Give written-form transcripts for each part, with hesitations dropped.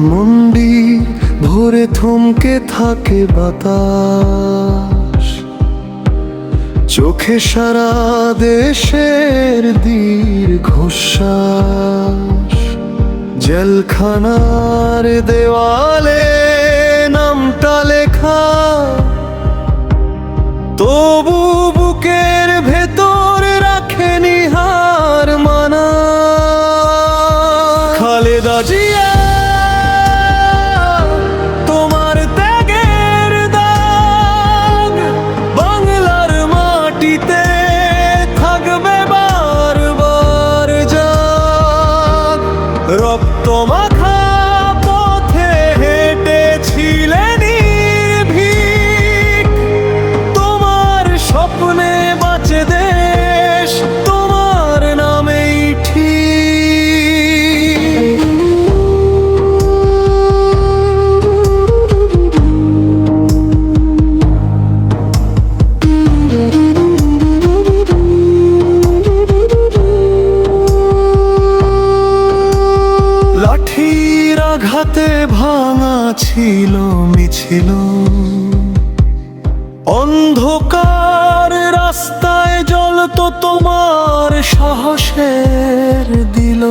ধানমন্ডির ভোরে থমকে থাকে বাতাস, চোখে সারা দেশের দীর্ঘশ্বাস। জেলখানার দেওয়ালে নামটা লেখা, তবু বুকের ভেতর রাখেনি হার মানা। খালেদা জিয়া, তোমার ত্যাগের দাগ বাংলার মাটিতে থাকবে বারবার জাগ। রক্ত মাখা পথে হেঁটেছিলেন নির্ভীক, তোমার স্বপ্নে বাঁচে দেশ, তোমার নামেই ঠিক। লাঠির আঘাতে ভাঙা ছিল মিছিল, অন্ধকার রাস্তায় জ্বলতো তোমার সাহসের দিল।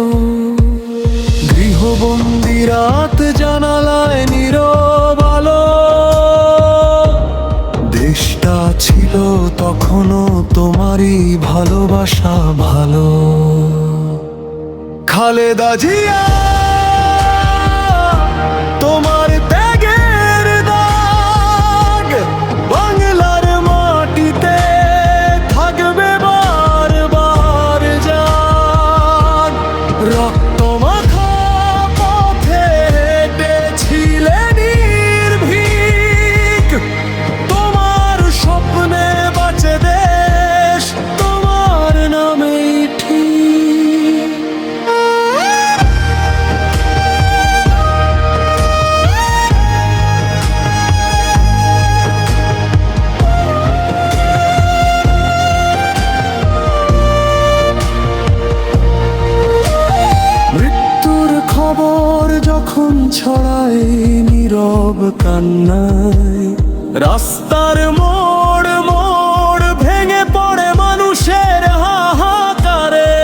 গৃহবন্দী রাত জানালায় নীরব আলো, দেশটা ছিল তখনও তোমারই ভালোবাসা ভালো। খালেদা জিয়া, তোমার ত্যাগের দাগ বাংলার মাটিতে থাকবে বারবার জাগ। রক্ত মাখা পথে হেঁটেছিলেন নির্ভীক, তোমার স্বপ্নে বাঁচে দেশ, তোমার নামেই ঠিক। মৃত্যুর খবর যখন ছড়ায় নীরব কান্নায়, রাস্তার মোড় মোড় ভেঙে পড়ে মানুষের হাহাকারে।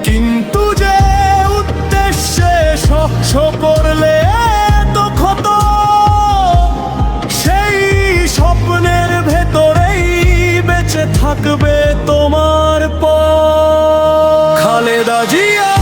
কিন্তু যে উদ্দেশ্যে সহ্য করলে এত ক্ষত, সেই স্বপ্নের ভেতরেই বেঁচে থাকবে তোমার পথ। খালেদা জিয়া,